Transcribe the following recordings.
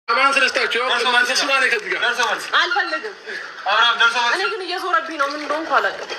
አማን ስለስታችሁ ማን ተስባለ ከዚህ ጋር አልፈልግም። አብራም ደርሰው እኔ ግን እየዞረብኝ ነው። ምን እንደሆነ አላውቅም።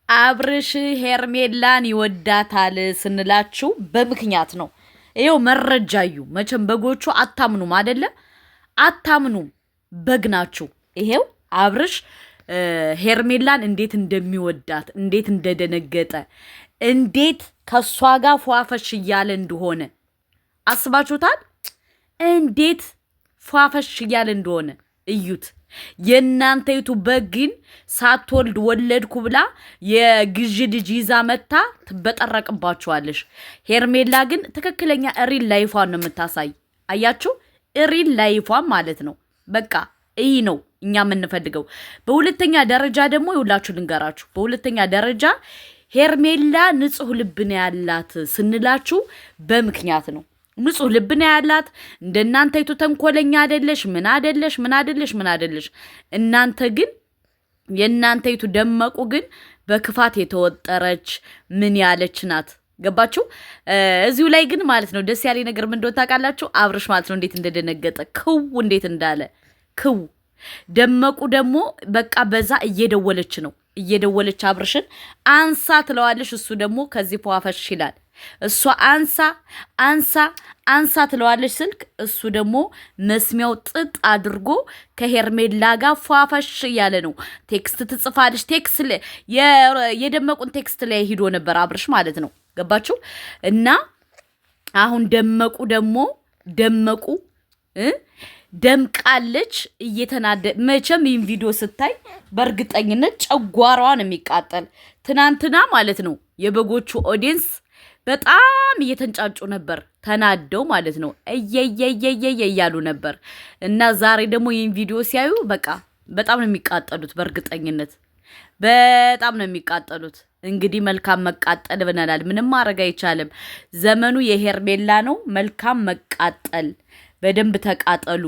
አብርሽ ሄርሜላን ይወዳታል ስንላችሁ በምክንያት ነው። ይሄው መረጃዩ መቼም በጎቹ አታምኑም አይደለ? አታምኑም፣ በግናችሁ። ይሄው አብርሽ ሄርሜላን እንዴት እንደሚወዳት እንዴት እንደደነገጠ እንዴት ከሷ ጋር ፏፈሽ እያለ እንደሆነ አስባችሁታል? እንዴት ፏፈሽ እያለ እንደሆነ እዩት። የእናንተይቱ በግን ሳትወልድ ወለድኩ ብላ የግዥ ልጅ ይዛ መታ ትበጠረቅባችኋለሽ። ሄርሜላ ግን ትክክለኛ ሪል ላይፏን ነው የምታሳይ። አያችሁ? ሪል ላይፏን ማለት ነው። በቃ ይህ ነው እኛ የምንፈልገው። በሁለተኛ ደረጃ ደግሞ ይውላችሁ ልንገራችሁ። በሁለተኛ ደረጃ ሄርሜላ ንጹህ ልብ ነው ያላት ስንላችሁ በምክንያት ነው። ንጹህ ልብ ነው ያላት። እንደናንተይቱ ተንኮለኛ አይደለሽ፣ ምን አይደለሽ። እናንተ ግን የእናንተይቱ ደመቁ ግን በክፋት የተወጠረች ምን ያለች ናት። ገባችሁ? እዚሁ ላይ ግን ማለት ነው ደስ ያለኝ ነገር ምን እንደሆነ ታውቃላችሁ? አብርሽ ማለት ነው እንዴት እንደደነገጠ ክው እንዴት እንዳለ ክው። ደመቁ ደግሞ በቃ በዛ እየደወለች አብርሽን አንሳ ትለዋለሽ። እሱ ደግሞ ከዚህ ፏፈሽ ይላል። እሷ አንሳ ትለዋለች ስልክ። እሱ ደግሞ መስሚያው ጥጥ አድርጎ ከሄርሜላ ጋር ፏፈሽ እያለ ነው። ቴክስት ትጽፋለች። የደመቁን ቴክስት ላይ ሂዶ ነበር አብርሽ ማለት ነው። ገባችሁ? እና አሁን ደመቁ ደምቃለች እየተናደ መቼም ይህን ቪዲዮ ስታይ በእርግጠኝነት ጨጓራዋን የሚቃጠል ትናንትና ማለት ነው የበጎቹ ኦዲየንስ በጣም እየተንጫጩ ነበር፣ ተናደው ማለት ነው እየየየየ እያሉ ነበር። እና ዛሬ ደግሞ ይህን ቪዲዮ ሲያዩ በቃ በጣም ነው የሚቃጠሉት፣ በእርግጠኝነት በጣም ነው የሚቃጠሉት። እንግዲህ መልካም መቃጠል ብለናል፣ ምንም ማድረግ አይቻልም። ዘመኑ የሄርሜላ ነው። መልካም መቃጠል፣ በደንብ ተቃጠሉ።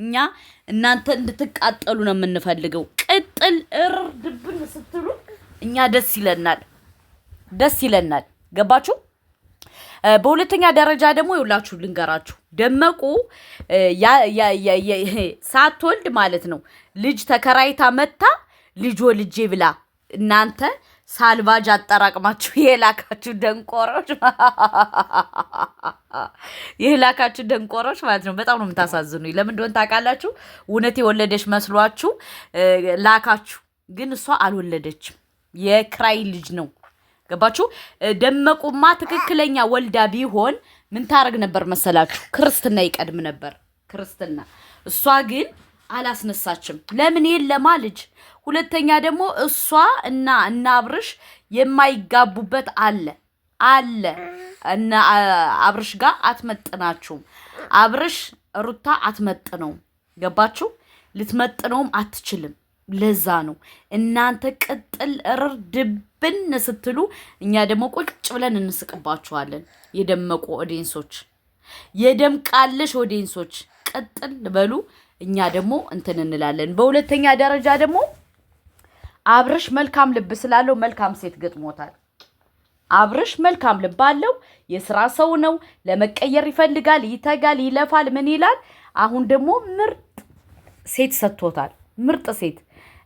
እኛ እናንተ እንድትቃጠሉ ነው የምንፈልገው። ቅጥል እርድብን ስትሉ እኛ ደስ ይለናል። ገባችሁ? በሁለተኛ ደረጃ ደግሞ ይውላችሁ ልንገራችሁ። ደመቁ ሳትወልድ ማለት ነው ልጅ ተከራይታ መታ ልጄ ብላ እናንተ ሳልቫጅ አጠራቅማችሁ የላካችሁ ደንቆሮች ማለት ነው። በጣም ነው የምታሳዝኑኝ። ለምን እንደሆነ ታውቃላችሁ? እውነት የወለደች መስሏችሁ ላካችሁ፣ ግን እሷ አልወለደችም። የክራይ ልጅ ነው። ገባችሁ? ደመቁማ ትክክለኛ ወልዳ ቢሆን ምን ታረግ ነበር መሰላችሁ? ክርስትና ይቀድም ነበር፣ ክርስትና። እሷ ግን አላስነሳችም። ለምን? የለማ ልጅ። ሁለተኛ ደግሞ እሷ እና አብርሽ የማይጋቡበት አለ እና አብርሽ ጋር አትመጥናችሁም። አብርሽ ሩታ አትመጥነውም። ገባችሁ? ልትመጥነውም አትችልም። ለዛ ነው እናንተ ቅጥል እርር ድብን ስትሉ እኛ ደግሞ ቁጭ ብለን እንስቅባችኋለን። የደመቁ ኦዲየንሶች፣ የደምቃለሽ ኦዲየንሶች ቅጥል በሉ። እኛ ደግሞ እንትን እንላለን። በሁለተኛ ደረጃ ደግሞ አብርሽ መልካም ልብ ስላለው መልካም ሴት ገጥሞታል። አብርሽ መልካም ልብ አለው። የስራ ሰው ነው። ለመቀየር ይፈልጋል፣ ይተጋል፣ ይለፋል። ምን ይላል? አሁን ደግሞ ምርጥ ሴት ሰጥቶታል። ምርጥ ሴት።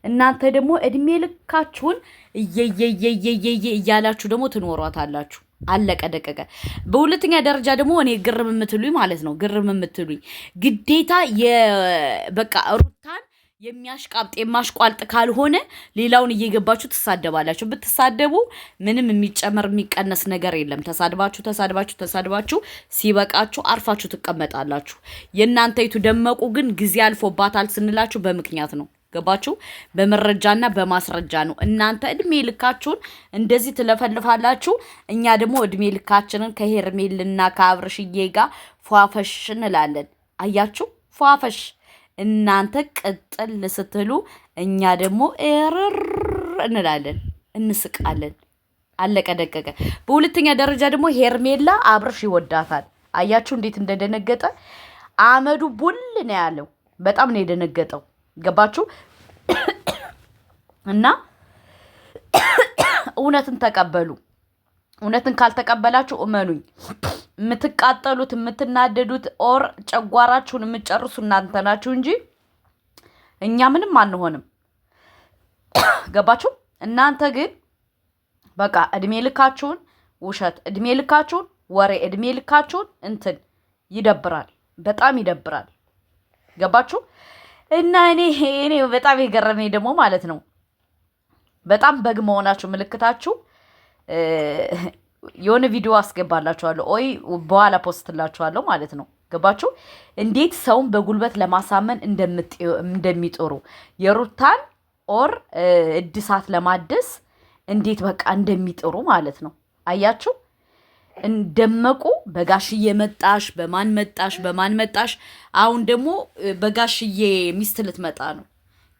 እናንተ ደግሞ እድሜ ልካችሁን እያላችሁ ደግሞ ትኖሯታላችሁ። አለቀ ደቀቀ። በሁለተኛ ደረጃ ደግሞ እኔ ግርም የምትሉኝ ማለት ነው ግርም የምትሉኝ ግዴታ በቃ ሩታን የሚያሽቃብጥ የማሽቋልጥ ካልሆነ ሌላውን እየገባችሁ ትሳደባላችሁ። ብትሳደቡ ምንም የሚጨመር የሚቀነስ ነገር የለም። ተሳድባችሁ ሲበቃችሁ አርፋችሁ ትቀመጣላችሁ። የእናንተይቱ ደመቁ ግን ጊዜ አልፎባታል ስንላችሁ በምክንያት ነው። ገባችሁ? በመረጃና በማስረጃ ነው። እናንተ እድሜ ልካችሁን እንደዚህ ትለፈልፋላችሁ። እኛ ደግሞ እድሜ ልካችንን ከሄርሜልና ከአብርሽዬ ጋር ፏፈሽ እንላለን። አያችሁ? ፏፈሽ እናንተ ቅጥል ስትሉ እኛ ደግሞ ኤርር እንላለን፣ እንስቃለን። አለቀ ደቀቀ። በሁለተኛ ደረጃ ደግሞ ሄርሜላ አብርሽ ይወዳታል። አያችሁ እንዴት እንደደነገጠ። አመዱ ቡል ነው ያለው። በጣም ነው የደነገጠው። ገባችሁ? እና እውነትን ተቀበሉ። እውነትን ካልተቀበላችሁ እመኑኝ የምትቃጠሉት የምትናደዱት ኦር ጨጓራችሁን የምትጨርሱ እናንተ ናችሁ እንጂ እኛ ምንም አንሆንም። ገባችሁ? እናንተ ግን በቃ እድሜ ልካችሁን ውሸት፣ እድሜ ልካችሁን ወሬ፣ እድሜ ልካችሁን እንትን ይደብራል። በጣም ይደብራል። ገባችሁ? እና እኔ በጣም የገረመኝ ደግሞ ማለት ነው በጣም በግ መሆናችሁ ምልክታችሁ የሆነ ቪዲዮ አስገባላችኋለሁ ወይ በኋላ ፖስትላችኋለሁ ማለት ነው። ገባችሁ? እንዴት ሰውን በጉልበት ለማሳመን እንደሚጥሩ የሩታን ኦር እድሳት ለማደስ እንዴት በቃ እንደሚጥሩ ማለት ነው። አያችሁ? እንደመቁ በጋሽዬ መጣሽ፣ በማን መጣሽ። አሁን ደግሞ በጋሽዬ ሚስት ልትመጣ ነው።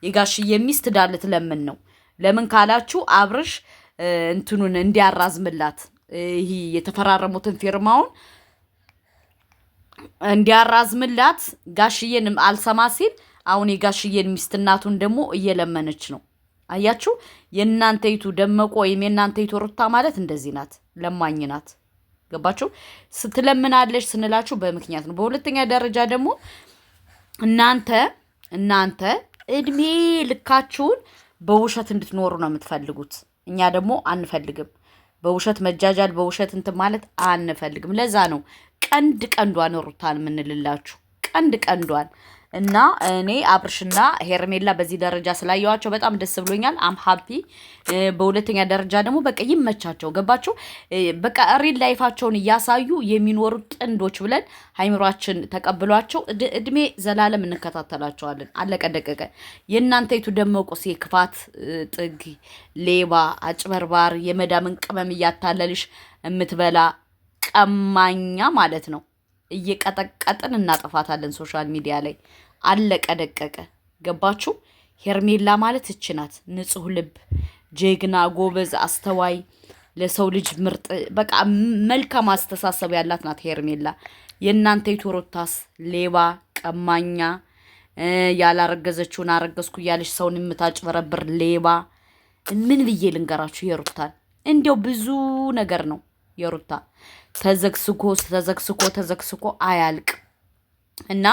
የጋሽዬ ሚስት ዳልት ለምን ነው? ለምን ካላችሁ አብርሽ እንትኑን እንዲያራዝምላት ይሄ የተፈራረሙትን ፊርማውን እንዲያራዝምላት ጋሽዬን አልሰማ ሲል አሁን የጋሽዬን ሚስት እናቱን ደግሞ እየለመነች ነው። አያችሁ? የእናንተይቱ ደመቁ ወይም የእናንተይቱ ሩታ ማለት እንደዚህ ናት፣ ለማኝ ናት። ገባችሁ? ስትለምናለች ስንላችሁ በምክንያት ነው። በሁለተኛ ደረጃ ደግሞ እናንተ እድሜ ልካችሁን በውሸት እንድትኖሩ ነው የምትፈልጉት። እኛ ደግሞ አንፈልግም። በውሸት መጃጃል፣ በውሸት እንትን ማለት አንፈልግም። ለዛ ነው ቀንዷን ሩታን የምንልላችሁ ቀንዷን። እና እኔ አብርሽና ሄርሜላ በዚህ ደረጃ ስላየዋቸው በጣም ደስ ብሎኛል። አም ሀፒ። በሁለተኛ ደረጃ ደግሞ በቃ ይመቻቸው። ገባችሁ? በቃ ሪል ላይፋቸውን እያሳዩ የሚኖሩ ጥንዶች ብለን ሃይምሯችን ተቀብሏቸው እድሜ ዘላለም እንከታተላቸዋለን። አለቀ ደቀቀ። የእናንተይቱ ደመቁስ የክፋት ጥግ፣ ሌባ፣ አጭበርባር፣ የመዳምን ቅመም እያታለልሽ የምትበላ ቀማኛ ማለት ነው። እየቀጠቀጥን እናጠፋታለን ሶሻል ሚዲያ ላይ። አለቀ ደቀቀ። ገባችሁ? ሄርሜላ ማለት እች ናት። ንጹህ ልብ፣ ጀግና፣ ጎበዝ፣ አስተዋይ፣ ለሰው ልጅ ምርጥ በቃ መልካም አስተሳሰብ ያላት ናት ሄርሜላ። የእናንተይቱ ሩታስ ሌባ፣ ቀማኛ፣ ያላረገዘችውን አረገዝኩ እያለች ሰውን የምታጭበረብር ሌባ። ምን ብዬ ልንገራችሁ የሩታን? እንዲያው ብዙ ነገር ነው የሩታ ተዘግስኮ አያልቅ። እና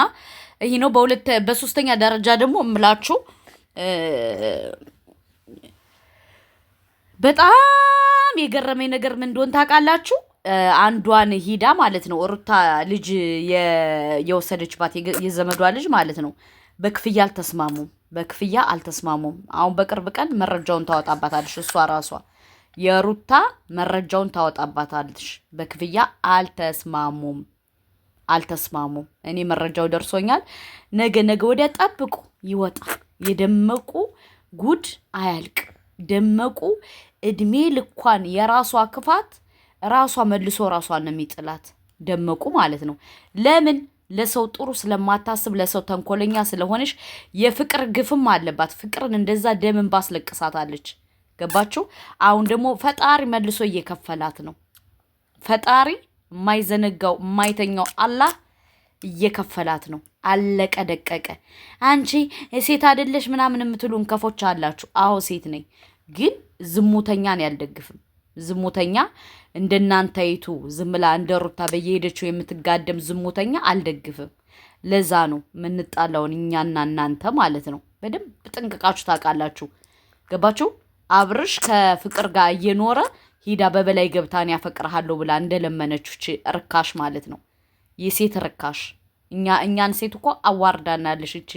ይሄ ነው። በሶስተኛ ደረጃ ደግሞ እምላችሁ በጣም የገረመኝ ነገር ምን እንደሆነ ታውቃላችሁ? አንዷን ሂዳ ማለት ነው ሩታ ልጅ የወሰደችባት የዘመዷ ልጅ ማለት ነው በክፍያ አልተስማሙም። አሁን በቅርብ ቀን መረጃውን ታወጣባታለች እሷ ራሷ የሩታ መረጃውን ታወጣባታለች። በክፍያ አልተስማሙም። እኔ መረጃው ደርሶኛል። ነገ ወዲያ ጠብቁ፣ ይወጣል። የደመቁ ጉድ አያልቅ። ደመቁ እድሜ ልኳን የራሷ ክፋት ራሷ መልሶ ራሷን ነው የሚጥላት። ደመቁ ማለት ነው። ለምን? ለሰው ጥሩ ስለማታስብ፣ ለሰው ተንኮለኛ ስለሆነች፣ የፍቅር ግፍም አለባት። ፍቅርን እንደዛ ደምን ባስለቅሳታለች። ገባችሁ? አሁን ደግሞ ፈጣሪ መልሶ እየከፈላት ነው። ፈጣሪ የማይዘነጋው የማይተኛው አላህ እየከፈላት ነው። አለቀ ደቀቀ። አንቺ ሴት አይደለሽ ምናምን የምትሉ እንከፎች አላችሁ። አዎ ሴት ነኝ፣ ግን ዝሙተኛን ያልደግፍም። ዝሙተኛ እንደናንተይቱ ዝምላ እንደ ሩታ በየሄደችው የምትጋደም ዝሙተኛ አልደግፍም። ለዛ ነው የምንጣላውን እኛና እናንተ ማለት ነው። በደንብ ጥንቅቃችሁ ታውቃላችሁ። ገባችሁ? አብርሽ ከፍቅር ጋር እየኖረ ሂዳ በበላይ ገብታን ያፈቅርሃለሁ ብላ እንደለመነች ርካሽ ማለት ነው። የሴት ርካሽ እኛን ሴት እኮ አዋርዳናለሽ እቺ